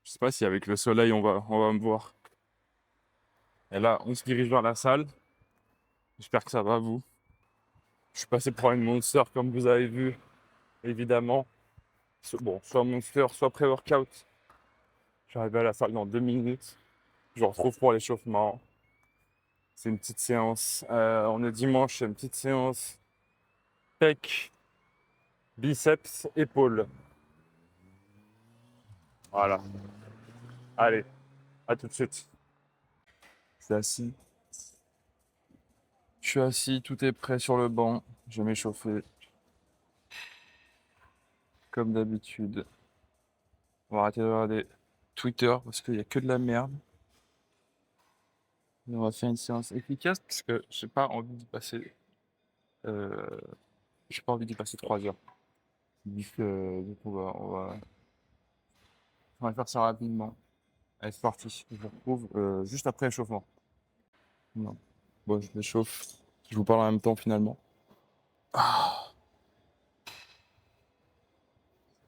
Je sais pas si avec le soleil on va me voir. Et là, on se dirige vers la salle. J'espère que ça va vous. Je suis passé pour une Monster comme vous avez vu, évidemment. Bon, soit Monster, soit pré-workout. J'arrive à la salle dans 2 minutes. Je vous retrouve pour l'échauffement. C'est une petite séance. On est dimanche, c'est une petite séance. Pec, biceps, épaules. Voilà. Allez, à tout de suite. Je suis assis. Je suis assis, tout est prêt sur le banc. Je vais m'échauffer. Comme d'habitude. On va arrêter de regarder Twitter parce qu'il n'y a que de la merde. Et on va faire une séance efficace parce que j'ai pas envie d'y passer. Euh, j'ai pas envie d'y passer 3 heures. Donc on va faire ça rapidement. Allez, c'est parti. Je vous retrouve juste après l'échauffement. Non. Bon, je m'échauffe. Je vous parle en même temps finalement.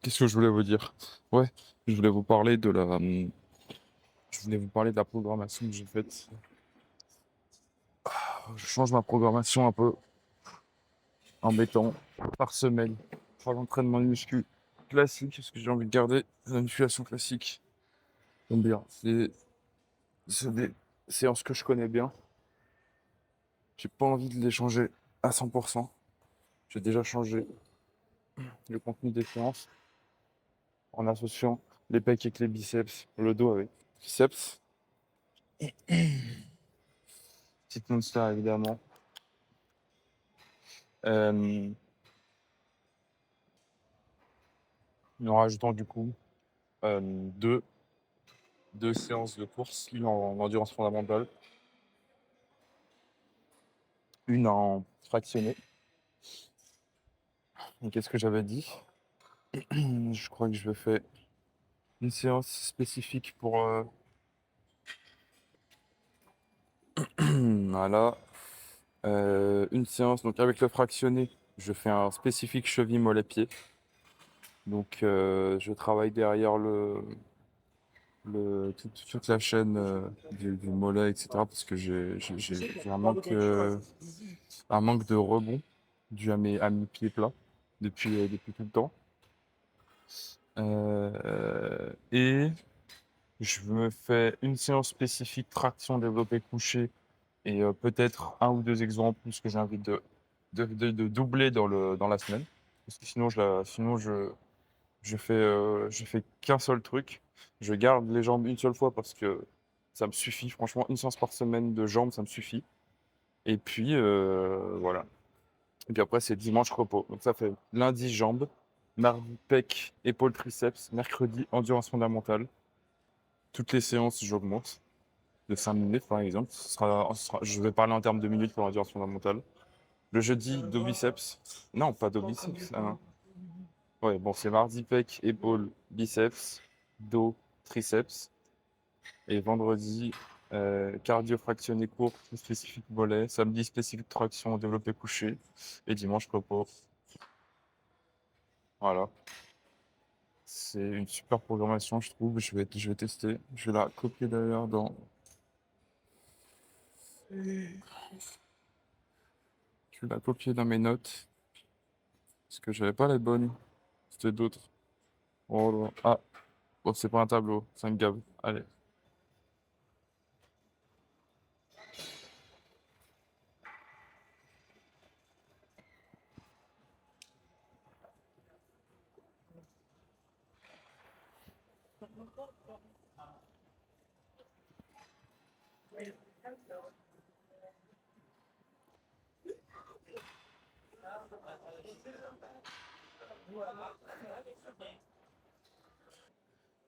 Qu'est-ce que je voulais vous dire? Ouais, je voulais vous parler de la programmation que j'ai faite. Je change ma programmation un peu en mettant par semaine 3 entraînements de muscu classiques parce que j'ai envie de garder la musculation classique. J'aime bien. C'est des séances que je connais bien. J'ai pas envie de les changer à 100%. J'ai déjà changé le contenu des séances en associant les pecs avec les biceps, le dos avec les triceps. Petite monster évidemment. Euh, en rajoutant du coup euh, deux, deux séances de course, une en endurance fondamentale, une en fractionné. Et qu'est-ce que j'avais dit? Je crois que je vais faire une séance spécifique pour voilà. Une séance donc avec le fractionné, je fais un spécifique cheville mollet pied. Donc je travaille derrière toute la chaîne du mollet, etc. Parce que j'ai un manque de rebond dû à mes pieds plats depuis tout le temps. Et je me fais une séance spécifique traction développé couché et peut-être un ou deux exemples parce que j'ai envie de doubler dans la semaine. Parce que je fais qu'un seul truc. Je garde les jambes une seule fois parce que ça me suffit. Franchement, une séance par semaine de jambes, ça me suffit. Et puis, voilà. Et puis après, c'est dimanche repos. Donc ça fait lundi jambes, mardi pec, épaules, triceps, mercredi endurance fondamentale. Toutes les séances, j'augmente de 5 minutes par exemple. Je vais parler en termes de minutes pour l'endurance fondamentale. Le jeudi, dos biceps. Non, pas dos biceps. Hein. Ouais, bon, c'est mardi pec, épaules, biceps, dos, triceps. Et vendredi, cardio fractionné court, spécifique volet. Samedi, spécifique traction développé couché. Et dimanche, repos. Voilà. C'est une super programmation, je trouve. Je vais tester. Je vais la copier d'ailleurs je vais la copier dans mes notes. Parce que j'avais pas les bonnes. C'était d'autres. Oh là. Ah, bon, c'est pas un tableau, c'est un gave. Allez.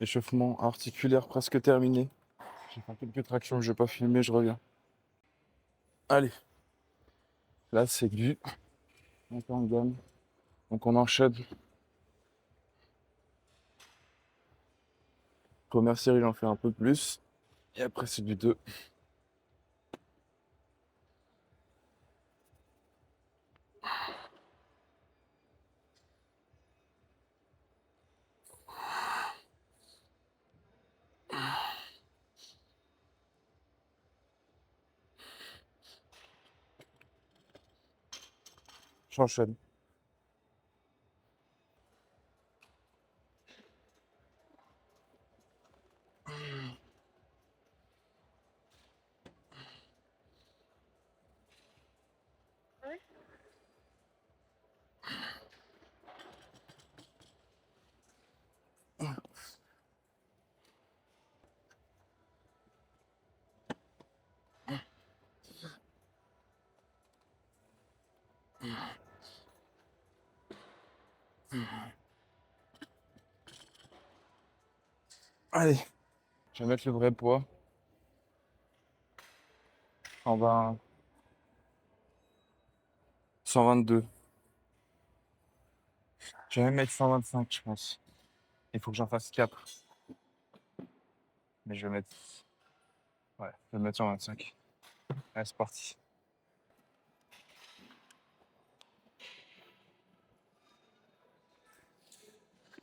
Échauffement articulaire presque terminé. J'ai fait quelques tractions que je vais pas filmer, je reviens. Allez. Là, c'est du monter en gamme. Donc on enchaîne Première série, j'en fais un peu plus. Et après, c'est du 2. J'enchaîne. Allez, je vais mettre le vrai poids. On va 122. Je vais même mettre 125, je pense. Il faut que j'en fasse 4. Mais je vais mettre. Ouais, je vais mettre 125. Allez, c'est parti.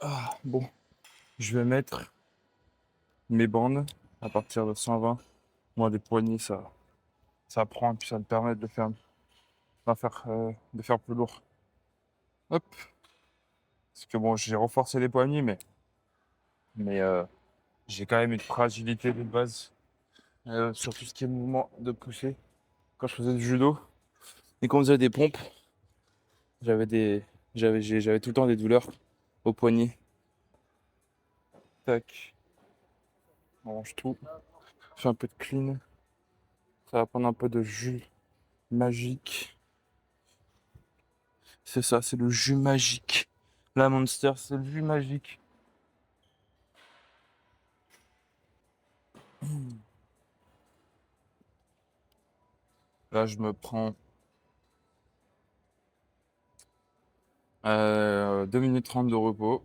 Ah, bon. Je vais mettre mes bandes à partir de 120. Moi, des poignées, ça prend, puis ça me permet de faire plus lourd. Hop. Parce que bon, j'ai renforcé les poignets, mais j'ai quand même une fragilité de base sur tout ce qui est mouvement de pousser. Quand je faisais du judo et qu'on faisait des pompes, j'avais des, j'avais tout le temps des douleurs au poignet. Tac, on range tout. Je fais un peu de clean. Ça va prendre un peu de jus magique. C'est ça, c'est le jus magique. La Monster, c'est le jus magique. Là, je me prends 2 minutes 30 de repos.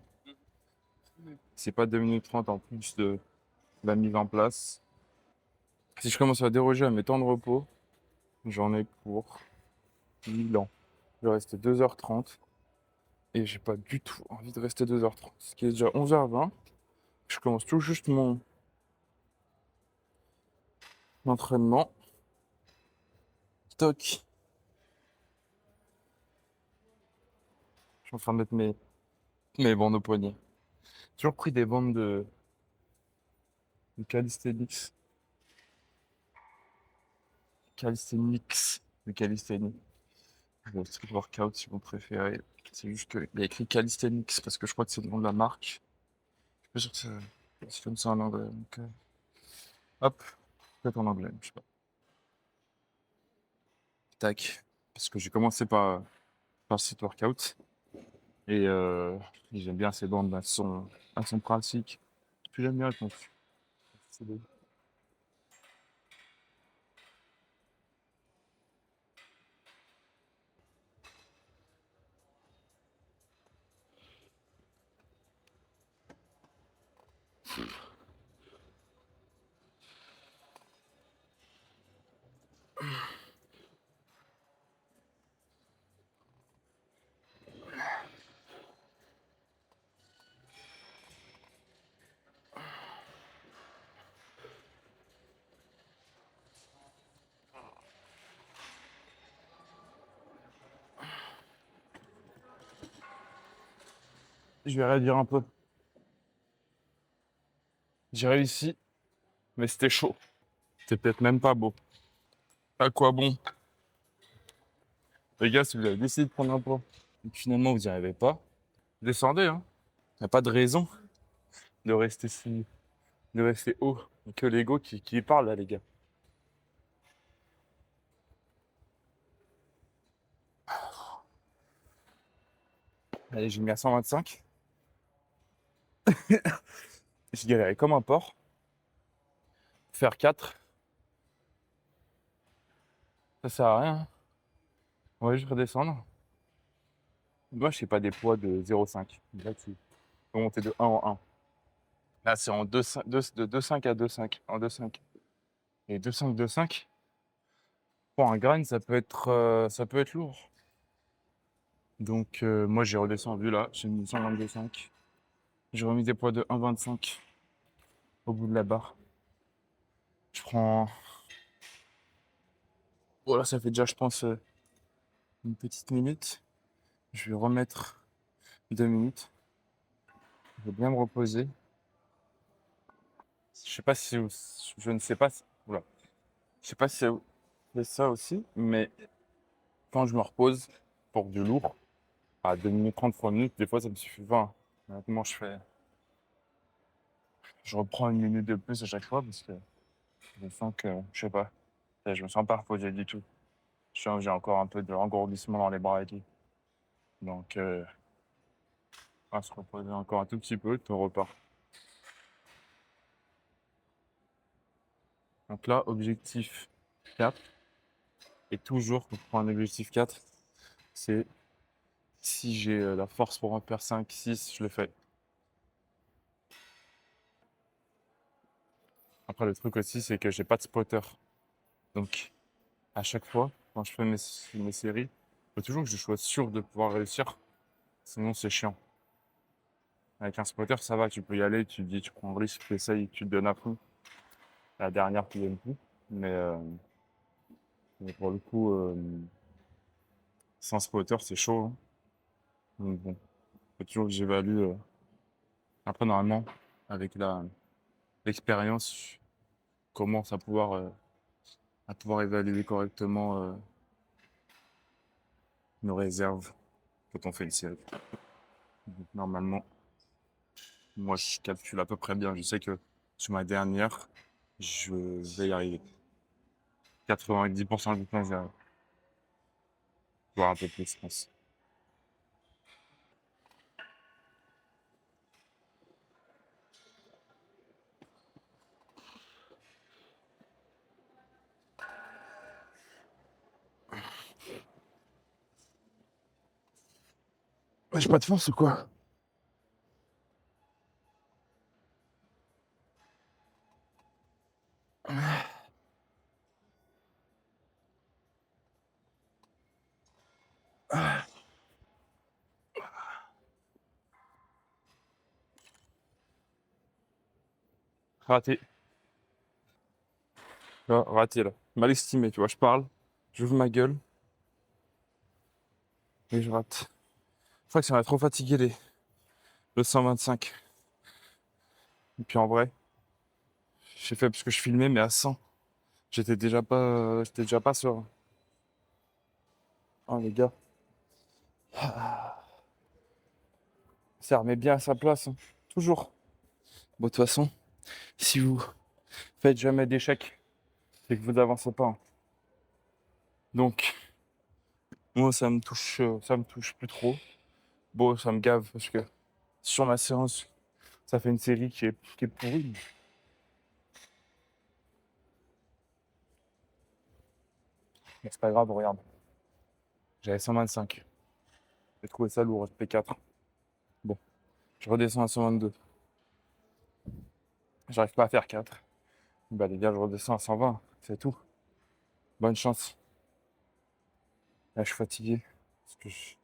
C'est pas 2 minutes 30 en plus de la mise en place. Si je commence à déroger à mes temps de repos, j'en ai pour 1000 ans. Il reste 2h30 et j'ai pas du tout envie de rester 2h30. Ce qui est déjà 11h20. Je commence tout juste mon entraînement. Toc. Je suis en train de mettre mes bandes au poignet. J'ai toujours pris des bandes de calisthenics. Calisthenics. De calisthenics. Le street workout si vous préférez. C'est juste qu'il y a écrit calisthenics parce que je crois que c'est le nom de la marque. Je suis pas sûr que c'est comme ça en anglais. Donc, hop, peut-être en anglais, je sais pas. Tac. Parce que j'ai commencé par le street workout. Et j'aime bien ces bandes, elles sont pratiques. Puis j'aime bien le contenu. C'est beau. Je vais réduire un peu. J'ai réussi, mais c'était chaud. C'était peut-être même pas beau. À quoi bon? Les gars, si vous avez décidé de prendre un poids et que finalement vous n'y arrivez pas, descendez, hein. Y a pas de raison de rester de rester haut. Y a que l'ego qui parle là, les gars. Allez, j'ai mis à 125. J'ai galéré comme un porc. Faire 4, ça sert à rien, hein. On va juste redescendre. Moi, je fais pas des poids de 0,5. Là, tu peux monter de 1 en 1. Là, c'est en 2,5 à 2,5. En 2,5. Et 2,5, 2,5, pour un grain, ça peut être lourd. Donc, moi, j'ai redescendu là. J'ai mis 122,5. J'ai remis des poids de 1,25 au bout de la barre. Je prends. Voilà, ça fait déjà, je pense, une petite minute. Je vais remettre 2 minutes. Je vais bien me reposer. Je sais pas si je ne sais pas si, oula. Je sais pas si vous faites ça aussi, mais quand je me repose pour du lourd, à 2 minutes 30, 3 minutes, des fois ça me suffit pas. Honnêtement, je reprends 1 minute de plus à chaque fois parce que je sens que, je sais pas, je me sens pas reposé du tout. Je sens que j'ai encore un peu de engourdissement dans les bras et tout. Donc, on va se reposer encore un tout petit peu, puis on repart. Donc là, objectif 4. Et toujours, quand je prends un objectif 4, c'est si j'ai la force pour en faire 5, 6, je le fais. Après, le truc aussi, c'est que j'ai pas de spotter. Donc, à chaque fois, quand je fais mes séries, il faut toujours que je sois sûr de pouvoir réussir. Sinon, c'est chiant. Avec un spotter, ça va, tu peux y aller, tu te dis, tu prends le risque, tu essayes, tu te donnes à fond. La dernière, tu donnes plus. Mais pour le coup, sans spotter, c'est chaud, hein. Donc bon, faut toujours que j'évalue. Après, normalement, avec l'expérience, je commence à pouvoir évaluer correctement nos réserves quand on fait une série. Donc, normalement, moi, je calcule à peu près bien. Je sais que sur ma dernière, je vais y arriver. 90% du temps, j'y arrive. Voire un peu plus, je pense. Ouais, j'ai pas de force ou quoi? Raté. Tu vois, raté là. Mal estimé, tu vois. Je parle, j'ouvre ma gueule et je rate. Je crois que ça m'a trop fatigué le 125. Et puis en vrai, j'ai fait parce que je filmais, mais à 100. J'étais déjà pas serein. Oh les gars, ça remet bien à sa place, hein. Toujours. Bon, de toute façon, si vous faites jamais d'échecs, c'est que vous avancez pas, hein. Donc, moi, ça me touche plus trop. Bon, ça me gave parce que sur ma séance, ça fait une série qui est pourrie. Mais c'est pas grave, regarde. J'avais 125. J'ai trouvé ça lourd, P4. Bon, je redescends à 122. J'arrive pas à faire 4. Bah les gars, je redescends à 120. C'est tout. Bonne chance. Là, je suis fatigué. Parce que je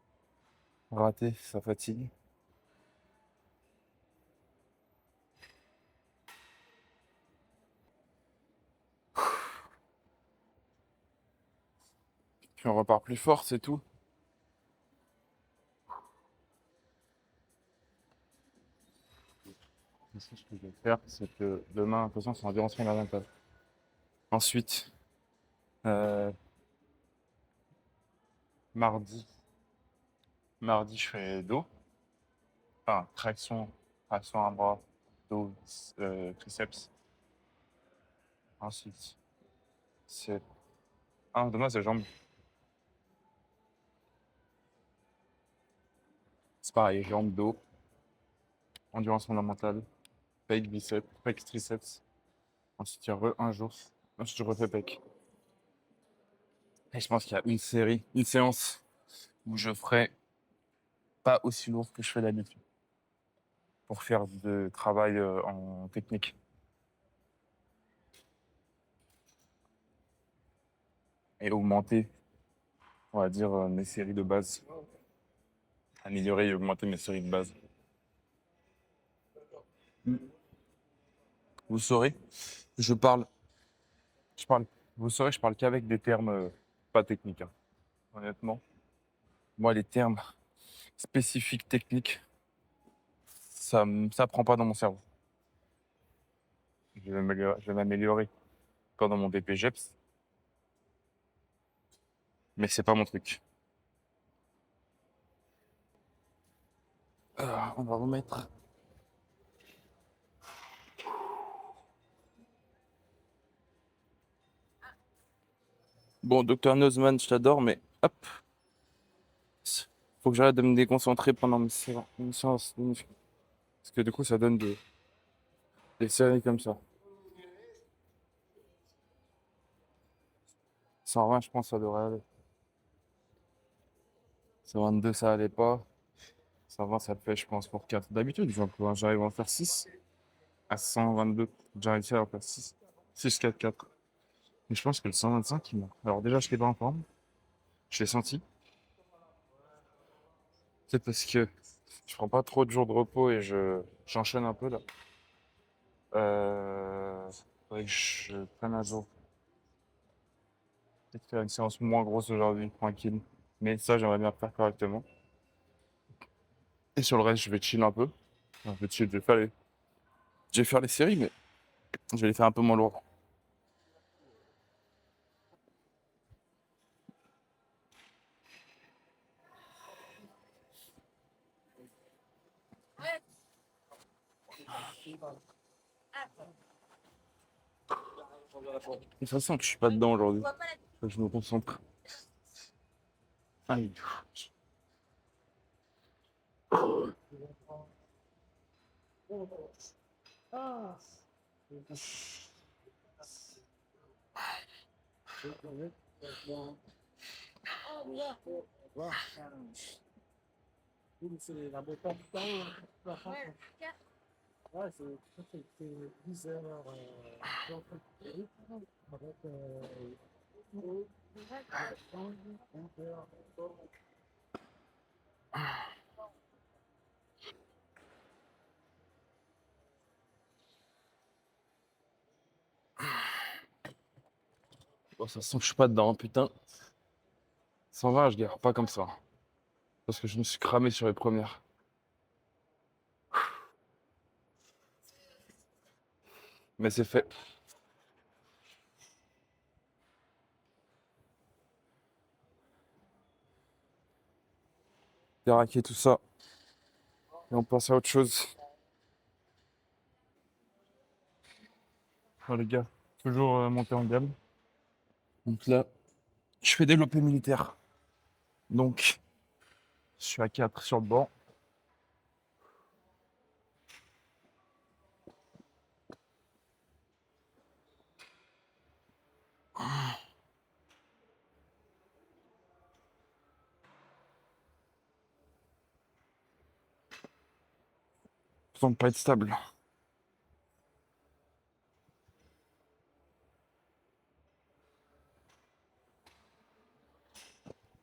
raté, ça fatigue. Puis on repart plus fort, c'est tout. Ici, ce que je vais faire, c'est que demain, de toute façon, c'est endurance fondamentale. Ensuite, euh, mardi, mardi, je fais dos. Enfin, traction à bras, dos, triceps. Ensuite, c'est... Ah, demain, c'est jambes. C'est pareil, jambes, dos, endurance fondamentale, pec, biceps, pec, triceps. Ensuite, il y a un jour. Ensuite, je refais pec. Et je pense qu'il y a une séance où je ferai pas aussi lourd que je fais d'habitude. pour faire de travail en technique. Et augmenter, on va dire, mes séries de base. Améliorer et augmenter mes séries de base. Vous saurez, je parle, je parle, vous saurez, je parle qu'avec des termes pas techniques, hein. Honnêtement. Moi, les termes spécifiques techniques, ça prend pas dans mon cerveau. Je vais m'améliorer pendant mon BPGEPS, mais c'est pas mon truc. On va remettre. Bon, Docteur Nozman, je t'adore, mais hop, faut que j'arrête de me déconcentrer pendant mes séances de muscu. Parce que du coup, ça donne des séries comme ça. 120, je pense, ça devrait aller. 122, ça allait pas. 120, ça le fait, je pense, pour 4. D'habitude, j'arrive à en faire 6. À 122, j'ai réussi à en faire 6. 6, 4, 4. Mais je pense que le 125, il m'a. Alors, déjà, je l'ai pas en forme. Je l'ai senti. C'est parce que je prends pas trop de jours de repos et j'enchaîne un peu là. Faudrait que je prenne un jour. Peut-être faire une séance moins grosse aujourd'hui, tranquille. Mais ça, j'aimerais bien le faire correctement. Et sur le reste, je vais chill un peu. Un peu chill, je vais faire les séries, mais je vais les faire un peu moins lourd. De toute façon, je suis pas dedans aujourd'hui. Faut que je me concentre. Aïe. Bon, ça sent que je suis pas dedans, putain. 120, je garde pas comme ça. Parce que je me suis cramé sur les premières. Mais c'est fait. Déraquer tout ça. Et on passe à autre chose. Oh, les gars, toujours monter en gamme. Donc là, je fais développer militaire. Donc, je suis à 4 sur le banc. Ça semble pas être stable.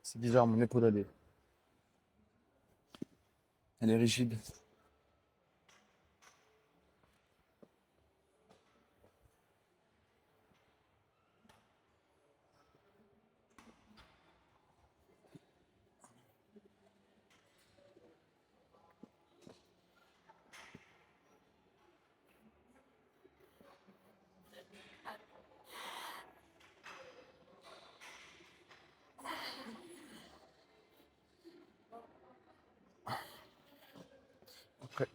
C'est bizarre, mon épaule elle est rigide. Après,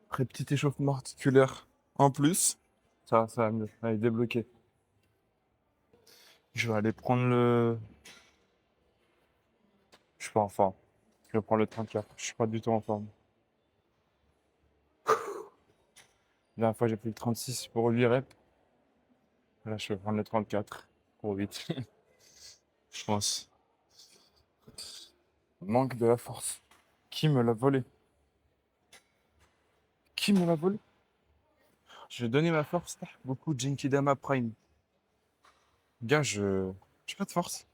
après petit échauffement articulaire en plus. Ça va mieux. Allez, débloqué. Je vais aller prendre le. Je suis pas en forme. Je vais prendre le 34. Je suis pas du tout en forme. La dernière fois, j'ai pris le 36 pour 8 reps. Là, je vais prendre le 34 pour 8. Je pense. Manque de la force. Qui me l'a volé? Qui me l'a volé? Je vais donner ma force. Beaucoup Genkidama Prime. Gars, j'ai pas de force.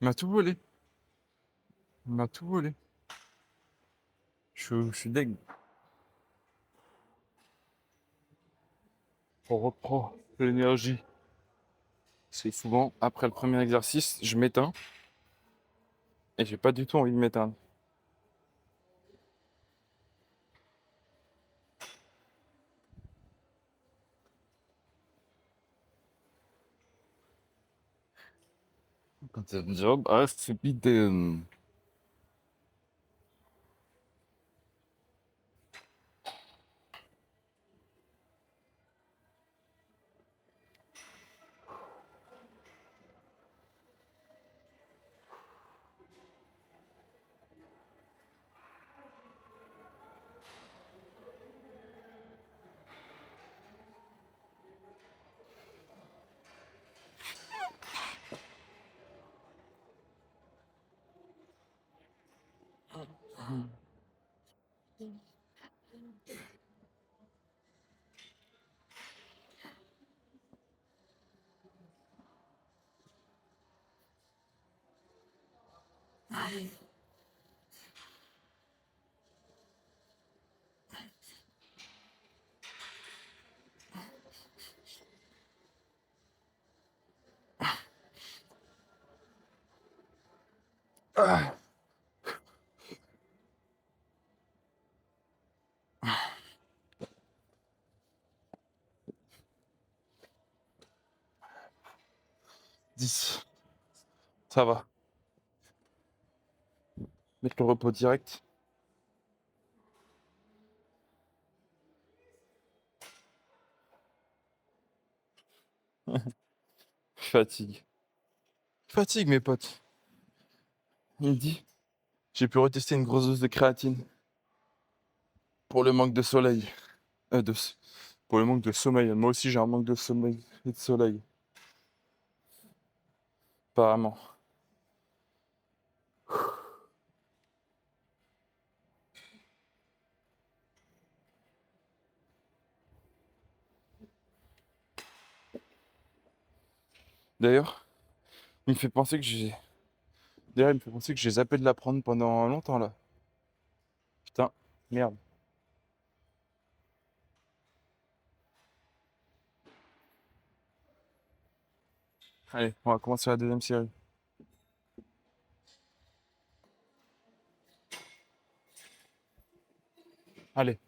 Il m'a tout volé. Il m'a tout volé. Je suis deg. On reprend l'énergie. C'est souvent, après le premier exercice, je m'éteins. Et j'ai pas du tout envie de m'éteindre. Quand c'est un job, c'est bidon. Ah, 10. Ça va. Mettre le repos direct. Fatigue. Fatigue, mes potes. Il me dit, j'ai pu retester une grosse dose de créatine pour le manque de soleil. Euh, de, s- pour le manque de sommeil. Moi aussi, j'ai un manque de sommeil et de soleil, apparemment. D'ailleurs, il me fait penser que j'ai. D'ailleurs, il me fait penser que j'ai zappé de la prendre pendant longtemps là. Putain, merde. Allez, on va commencer la deuxième série. Allez.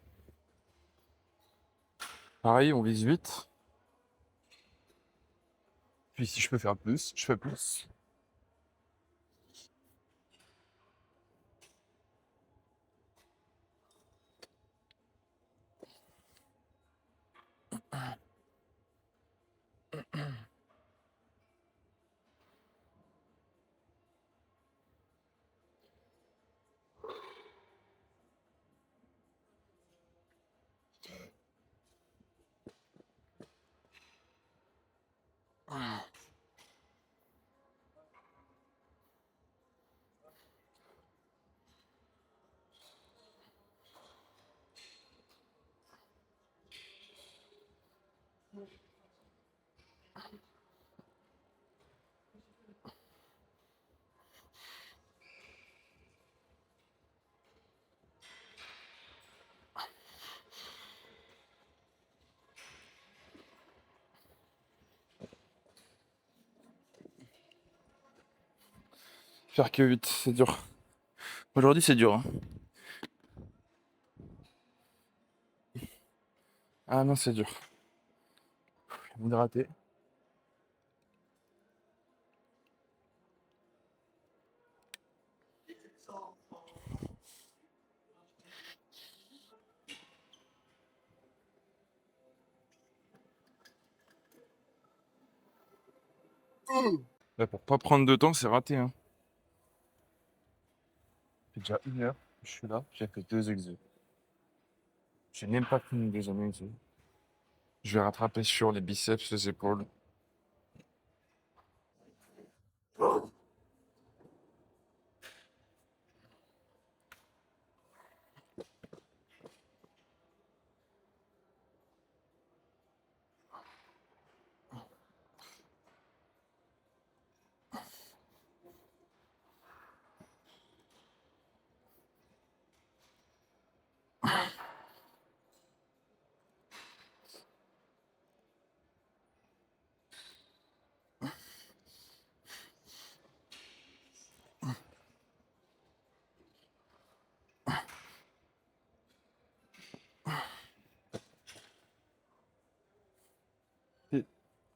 Pareil, on vise 8. Puis si je peux faire plus, je fais plus. Faire que 8, c'est dur. Aujourd'hui, c'est dur, hein. Ah non, c'est dur. Hydraté. Là, pour pas prendre de temps, c'est raté, hein. C'est déjà 1 heure. Je suis là, j'ai fait 2 exos. J'ai même pas fini le deuxième exo. Je vais rattraper sur les biceps, les épaules.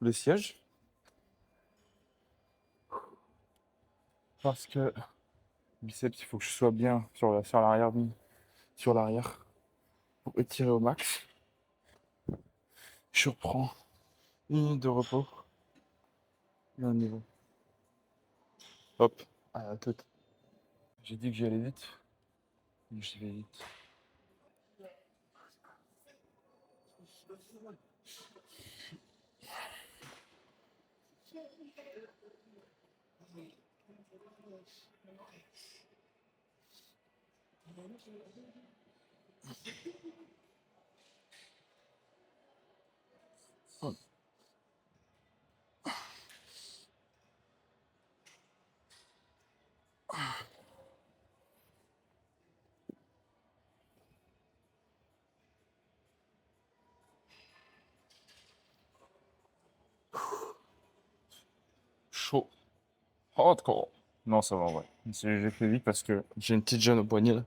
le siège. Parce que biceps, il faut que je sois bien sur l'arrière, sur l'arrière pour étirer au max. Je reprends une minute de repos et on y va. Hop, à la tête. J'ai dit que j'y allais vite, donc j'y vais vite. Chaud. Hardcore. Non, ça va, ouais. J'ai fait vite parce que j'ai une petite gêne au poignet là.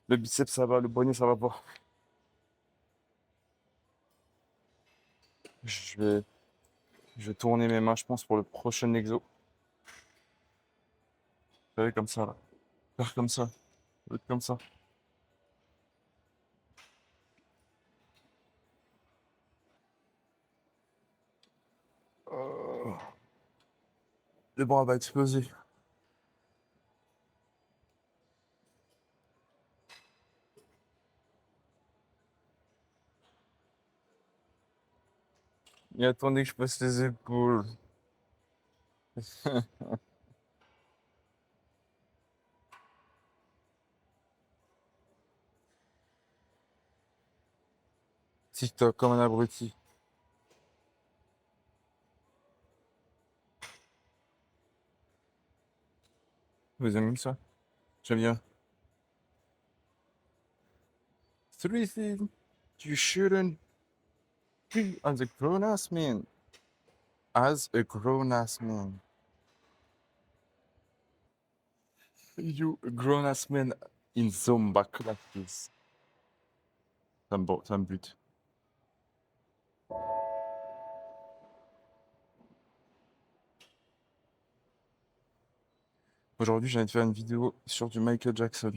Le biceps ça va, le poignet ça va pas. Je vais, je vais tourner mes mains, je pense, pour le prochain exo. Vous savez, comme ça, là. Faire comme ça. Être comme ça. Euh, Le bras va exploser. Et attendez que je passe les épaules. TikTok comme un abruti. Vous aimez ça? J'aime bien. Three things you shouldn't do as a grown-ass man. As a grown-ass man. You a grown-ass man in Zumba classes. Ça me bute. Aujourd'hui, j'ai envie de faire une vidéo sur du Michael Jackson.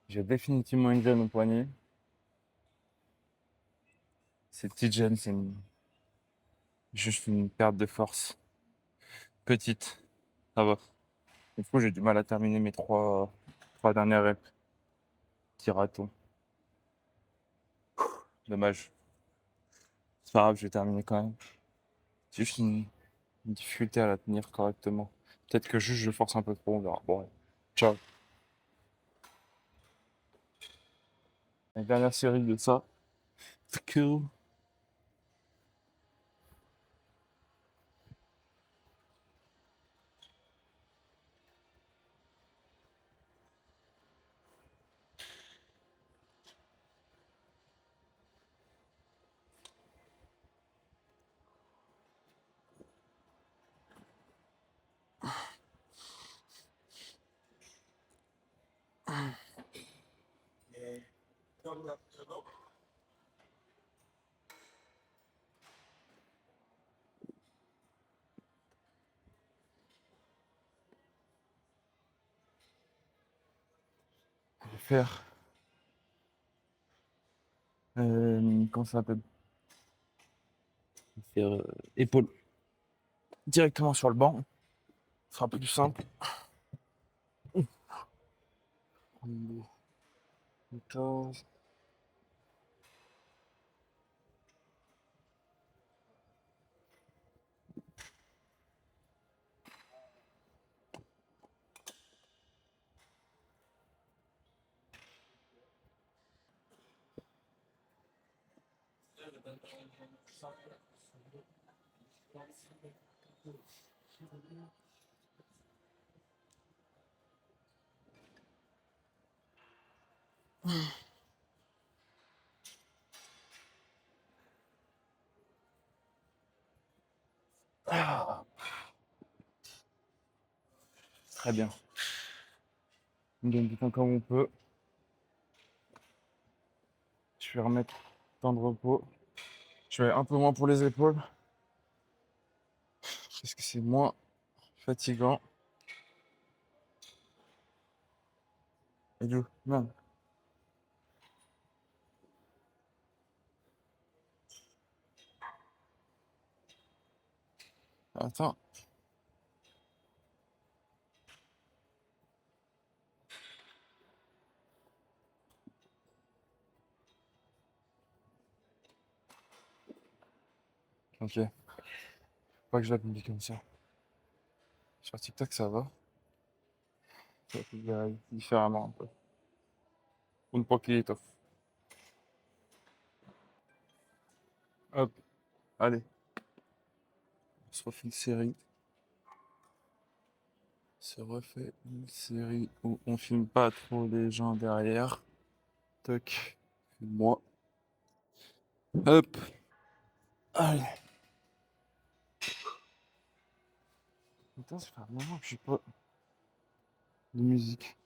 J'ai définitivement une gêne au poignet. Cette petite gêne, juste une perte de force. Petite, ça va. Du coup, j'ai du mal à terminer mes trois dernières reps. Petit raton. Dommage. C'est pas grave, je vais terminer quand même. C'est juste une difficulté à la tenir correctement. Peut-être que juste je force un peu trop, on verra. Bon, ouais. Ciao. La dernière série de ça. Cool. Je vais faire. Comment ça s'appelle? Je vais faire épaule directement sur le banc. Ce sera un peu plus simple. 14. Ah, très bien. On donne du temps comme on peut. Je vais remettre temps de repos. Je vais un peu moins pour les épaules. Parce que c'est moins fatigant. Et du non. Attends. Ok. Pas que je l'appuie comme ça. Sur TikTok, ça va. Ça va différemment un peu. Un poquito. Hop. Allez. On se refait une série. Se refait une série où on filme pas trop les gens derrière. Toc. Moi. Hop. Allez. Putain, ça fait un moment que je suis pas de musique.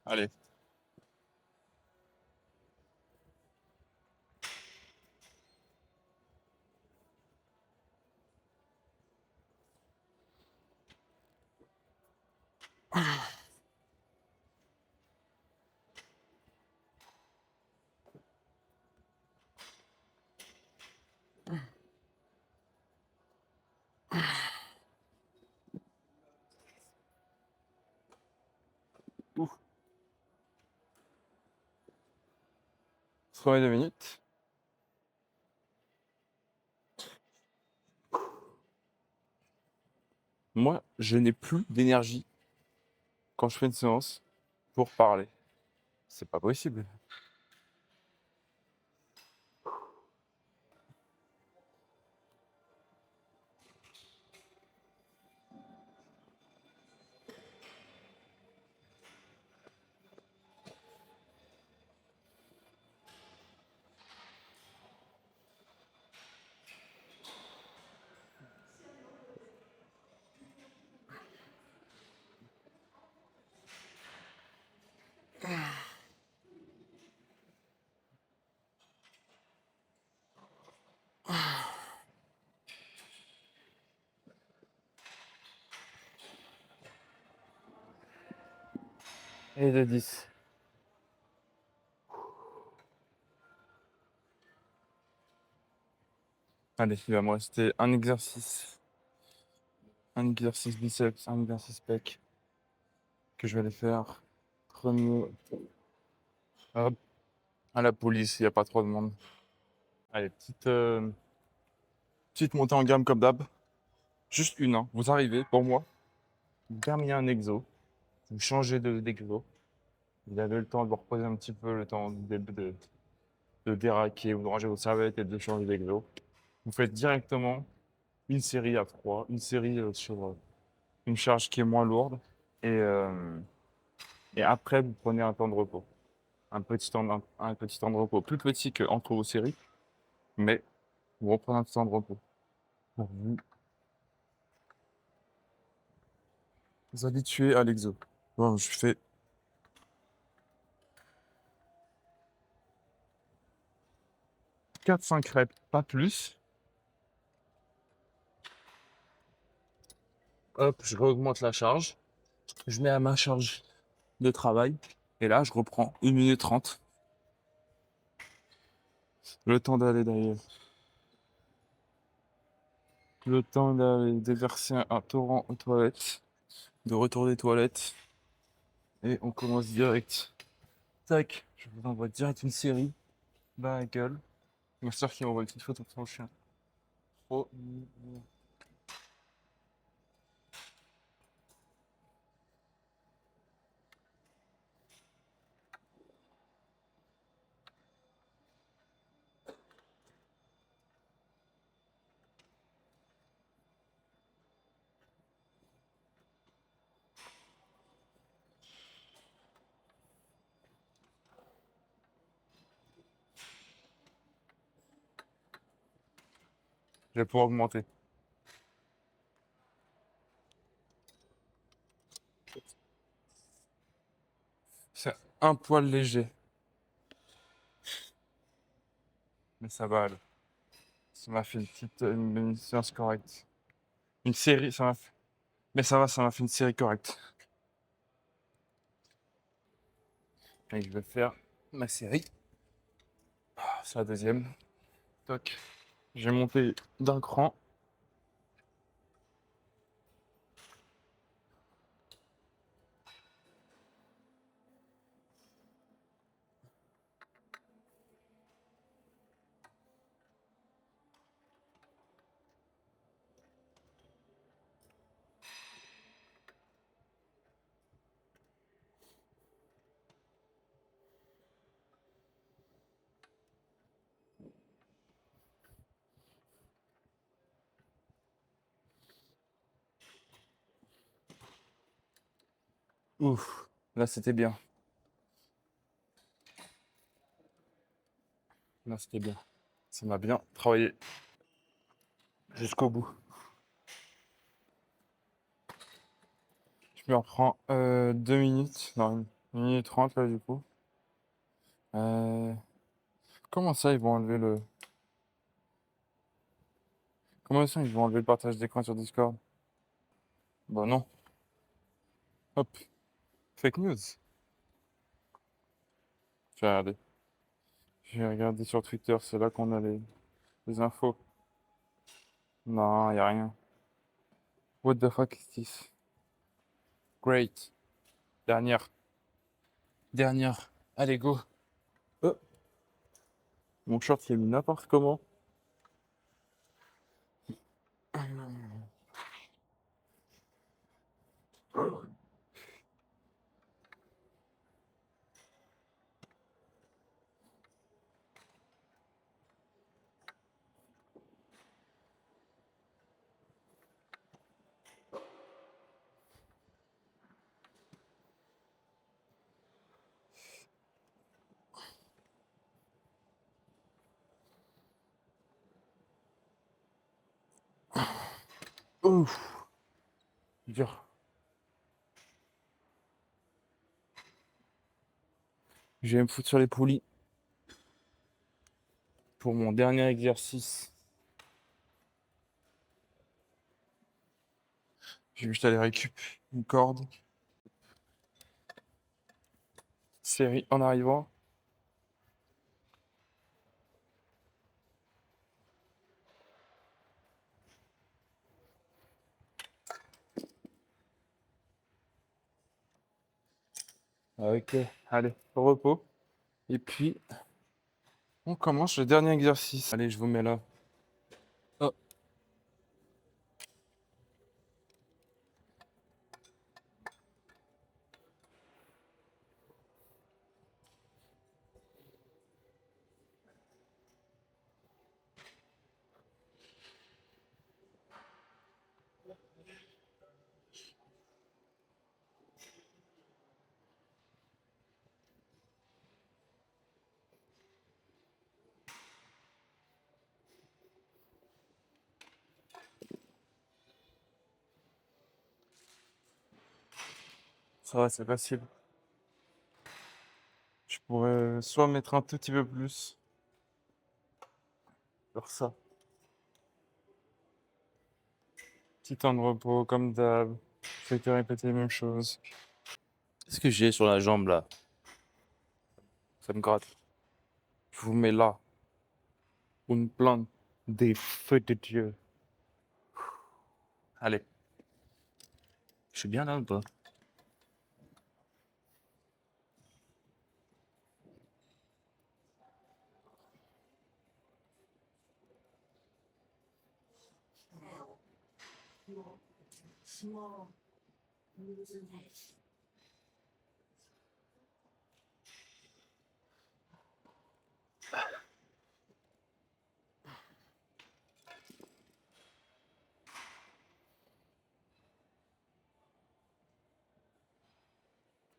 Allez. Ouf. 2 minutes. Moi, je n'ai plus d'énergie quand je fais une séance pour parler. C'est pas possible. Et de 10. Allez, il va me rester un exercice. Un exercice biceps, un exercice pec. Que je vais aller faire. Premier. Hop. À la police, il n'y a pas trop de monde. Allez, petite montée en gamme comme d'hab. Juste une, hein. Vous arrivez, pour moi, vous terminez un exo, vous changez d'exo. Vous avez le temps de vous reposer un petit peu, le temps de déraquer, vous rangez vos serviettes et de changer d'exo. Vous faites directement une série à froid, une série sur une charge qui est moins lourde. Et après, vous prenez un temps de repos. Un petit temps de repos plus petit qu'entre vos séries, mais vous reprenez un petit temps de repos pour vous habituer à l'exo. Bon, je fais 4-5 reps, pas plus. Hop, je réaugmente la charge. Je mets à ma charge de travail. Et là, je reprends 1 minute 30. Le temps d'aller d'ailleurs. Le temps d'aller déverser un torrent aux toilettes. De retour des toilettes. Et on commence direct. Tac, je vous envoie direct une série. Dans la gueule. Ma soeur qui m'envoie une petite photo de son chien. Trop mignon. Je vais pouvoir augmenter. C'est un poil léger, mais ça va aller. Ça m'a fait une séance correcte. Une série, ça m'a fait. Mais ça va, ça m'a fait une série correcte. Et je vais faire ma série. Ah, c'est la deuxième. Toc. J'ai monté d'un cran. Ouf, là c'était bien. Là c'était bien. Ça m'a bien travaillé jusqu'au bout. Je me reprends 2 minutes. Non, 1 minute 30 là du coup. Euh, Comment ça ils vont enlever le. Comment ça ils vont enlever le partage d'écran sur Discord? Bah non. Hop. Fake news. J'ai regardé. J'ai regardé sur Twitter, c'est là qu'on a les infos. Non, y a rien. What the fuck is this? Great. Dernière. Dernière. Allez, go. Oh, mon short il est mis n'importe comment. Ouf. Dur. Je vais me foutre sur les poulies pour mon dernier exercice. Je vais juste aller récup une corde. Série en arrivant. Ok, allez, au repos. Et puis, on commence le dernier exercice. Allez, je vous mets là. Oh. Ça va, c'est facile. Je pourrais soit mettre un tout petit peu plus. Faire ça. Petit temps de repos, comme d'hab. Fais que répéter les mêmes choses. Qu'est-ce que j'ai sur la jambe là? Ça me gratte. Je vous mets là. Une plante des feux de Dieu. Allez. Je suis bien là ou pas?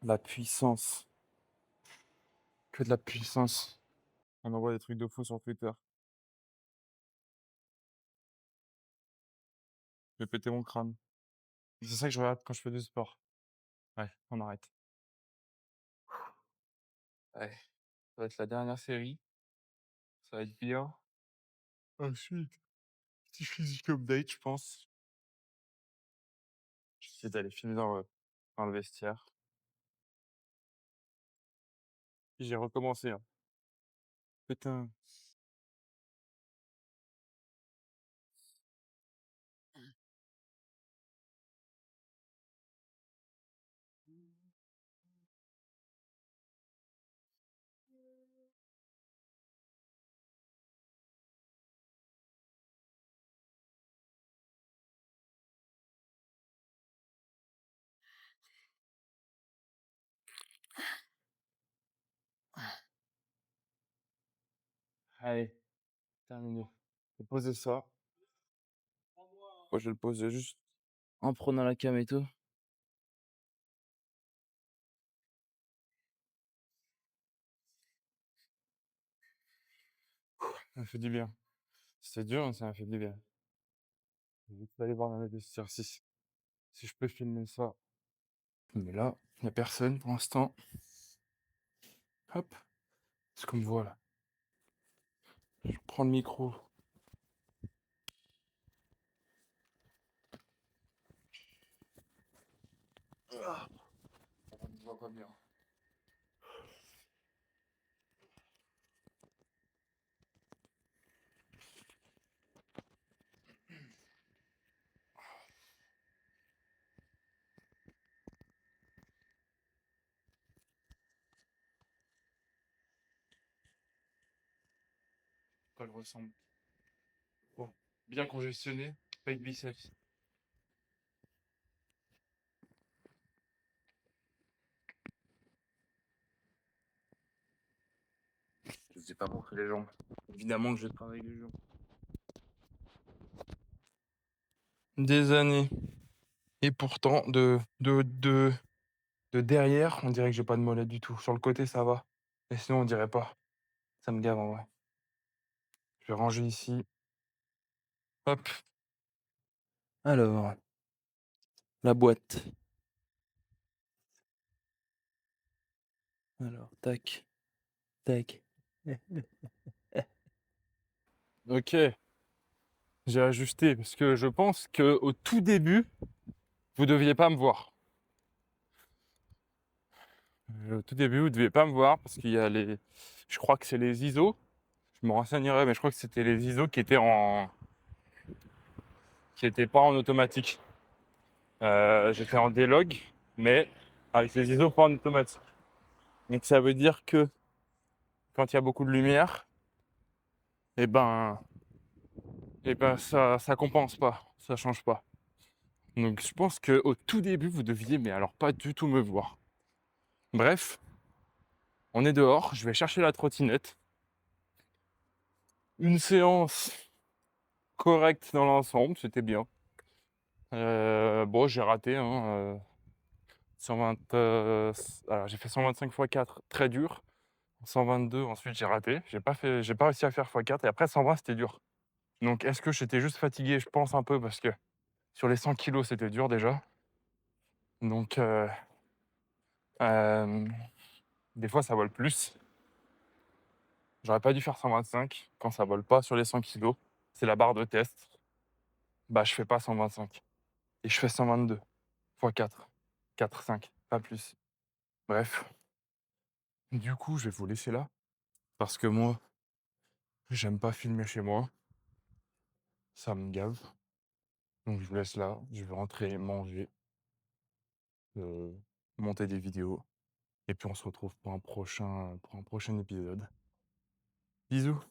La puissance. Que de la puissance. On envoie des trucs de fou sur Twitter. Je vais péter mon crâne. C'est ça que je regarde quand je fais du sport. Ouais, on arrête. Ouais, ça va être la dernière série, ça va être bien. Ensuite, petit physique update, je pense. J'essaie d'aller finir dans le vestiaire. Puis j'ai recommencé, hein. Putain. Allez, terminé. Je vais poser ça. Moi, je vais le poser juste en prenant la cam et tout. Ça me fait du bien. C'est dur, mais ça m'a fait du bien. Je vais aller voir dans le vestiaire si je peux filmer ça. Mais là, il n'y a personne pour l'instant. Hop, c'est comme voilà. Je prends le micro. Ah, on ne voit pas bien. Pas le ressemble. Bon, bien congestionné, pas de biceps. Je ne sais pas montrer les jambes. Évidemment que je travaille les jambes. Des années. Et pourtant, de derrière, on dirait que j'ai pas de mollet du tout. Sur le côté, ça va. Et sinon, on dirait pas. Ça me gave en vrai. Je vais ranger ici. Hop. Alors, la boîte. Alors, tac, tac. Ok, j'ai ajusté parce que je pense que au tout début, vous deviez pas me voir. Au tout début, vous deviez pas me voir parce qu'il y a les. Je crois que c'est les ISO. Je me renseignerai, mais je crois que c'était les ISO qui étaient pas en automatique. J'étais en délog, mais avec les ISO pas en automatique. Donc ça veut dire que quand il y a beaucoup de lumière, eh ben, ça compense pas, ça change pas. Donc je pense que au tout début, vous deviez, mais alors pas du tout me voir. Bref, on est dehors, je vais chercher la trottinette. Une séance correcte dans l'ensemble, c'était bien. Bon, j'ai raté, hein, 120, alors j'ai fait 125 x 4, très dur. 122, ensuite j'ai raté. J'ai pas réussi à faire x4 et après 120, c'était dur. Donc est-ce que j'étais juste fatigué? Je pense un peu parce que sur les 100 kilos, c'était dur déjà. Donc euh, des fois, ça vole plus. J'aurais pas dû faire 125 quand ça vole pas sur les 100 kilos. C'est la barre de test. Bah, je fais pas 125. Et je fais 122 x 4. 4, 5, pas plus. Bref. Du coup, je vais vous laisser là. Parce que moi, j'aime pas filmer chez moi. Ça me gave. Donc je vous laisse là. Je vais rentrer manger, euh, monter des vidéos. Et puis on se retrouve pour un prochain épisode. Bisous!